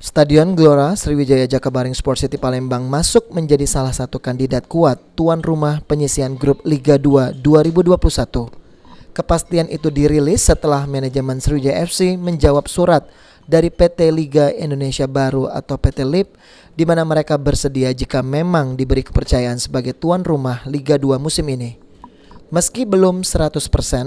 Stadion Gelora Sriwijaya Jakabaring Sport City Palembang masuk menjadi salah satu kandidat kuat tuan rumah penyisihan grup Liga 2 2021. Kepastian itu dirilis setelah manajemen Sriwijaya FC menjawab surat dari PT Liga Indonesia Baru atau PT LIP di mana mereka bersedia jika memang diberi kepercayaan sebagai tuan rumah Liga 2 musim ini. Meski belum 100%,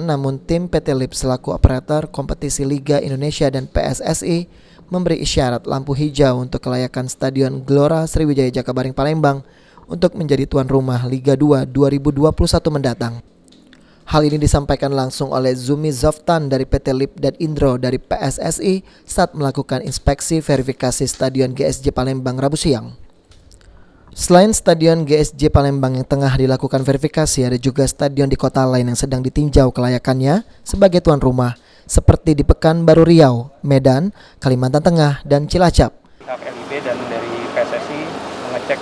namun tim PT LIP selaku operator kompetisi Liga Indonesia dan PSSI memberi isyarat lampu hijau untuk kelayakan Stadion Gelora Sriwijaya Jakabaring Palembang untuk menjadi tuan rumah Liga 2 2021 mendatang. Hal ini disampaikan langsung oleh Zumi Zoftan dari PT LIP dan Indro dari PSSI saat melakukan inspeksi verifikasi Stadion GSJ Palembang Rabu siang. Selain Stadion GSJ Palembang yang tengah dilakukan verifikasi, ada juga stadion di kota lain yang sedang ditinjau kelayakannya sebagai tuan rumah, seperti di Pekanbaru Riau, Medan, Kalimantan Tengah, dan Cilacap. Pihak LIB dan dari PSSI mengecek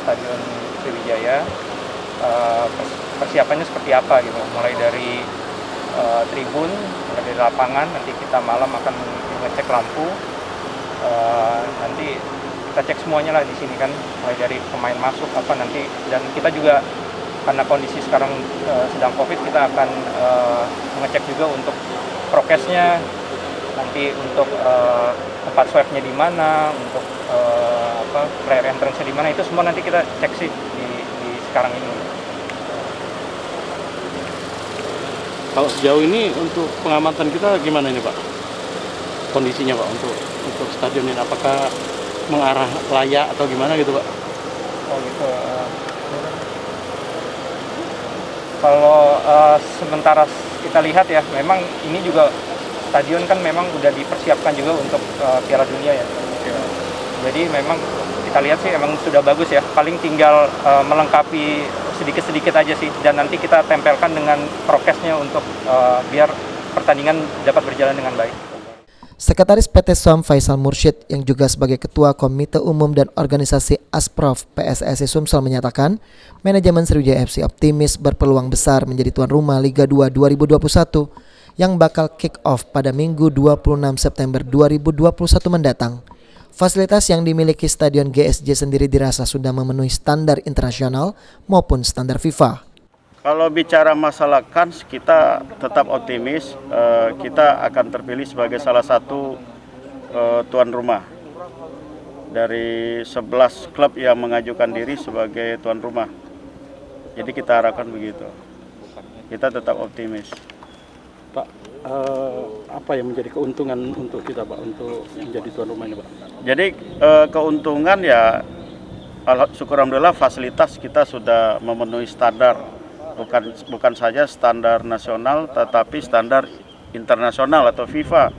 Stadion Sriwijaya, persiapannya seperti apa gitu, mulai dari tribun, mulai dari lapangan, nanti kita malam akan mengecek lampu, nanti kita cek semuanya lah di sini kan, mulai dari pemain masuk apa nanti, dan kita juga karena kondisi sekarang sedang COVID, kita akan mengecek juga untuk prokesnya, nanti untuk tempat swabnya di mana, untuk player entrance-nya di mana, itu semua nanti kita cek sih di sekarang ini. Kalau sejauh ini untuk pengamatan kita gimana ini Pak? Kondisinya Pak untuk stadion ini, apakah mengarah layak atau gimana gitu Pak? Oh gitu. Kalau sementara kita lihat ya, memang ini juga stadion kan memang udah dipersiapkan juga untuk Piala Dunia ya. Jadi memang kita lihat sih emang sudah bagus ya. Paling tinggal melengkapi sedikit-sedikit aja sih. Dan nanti kita tempelkan dengan prokesnya untuk biar pertandingan dapat berjalan dengan baik. Sekretaris PT SOM Faisal Mursyid yang juga sebagai Ketua Komite Umum dan Organisasi Asprof PSSI Sumsel menyatakan manajemen Sriwijaya FC optimis berpeluang besar menjadi tuan rumah Liga 2 2021 yang bakal kick off pada Minggu 26 September 2021 mendatang. Fasilitas yang dimiliki Stadion GSJ sendiri dirasa sudah memenuhi standar internasional maupun standar FIFA. Kalau bicara masalah kans, kita tetap optimis, kita akan terpilih sebagai salah satu tuan rumah dari 11 klub yang mengajukan diri sebagai tuan rumah. Jadi kita harapkan begitu. Kita tetap optimis. Pak, apa yang menjadi keuntungan untuk kita Pak untuk menjadi tuan rumah ini Pak? Jadi keuntungan ya, syukur alhamdulillah fasilitas kita sudah memenuhi standar. Bukan saja standar nasional, tetapi standar internasional atau FIFA.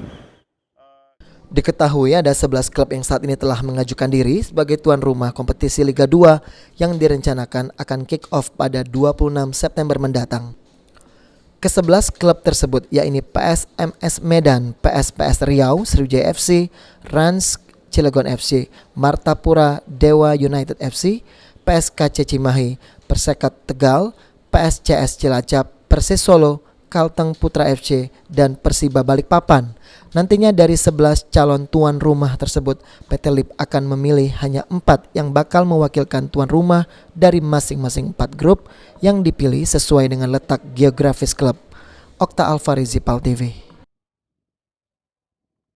Diketahui ada 11 klub yang saat ini telah mengajukan diri sebagai tuan rumah kompetisi Liga 2 yang direncanakan akan kick off pada 26 September mendatang. Ke-11 klub tersebut yakni PSMS Medan, PSPS Riau, Sriwijaya FC, Rans Cilegon FC, Martapura Dewa United FC, PSKC Cimahi, Persekat Tegal, PSCS Cilacap, Persis Solo, Kalteng Putra FC, dan Persiba Balikpapan. Nantinya dari 11 calon tuan rumah tersebut, PT LIP akan memilih hanya 4 yang bakal mewakilkan tuan rumah dari masing-masing 4 grup yang dipilih sesuai dengan letak geografis klub. Okta Alfarizi, PAL TV.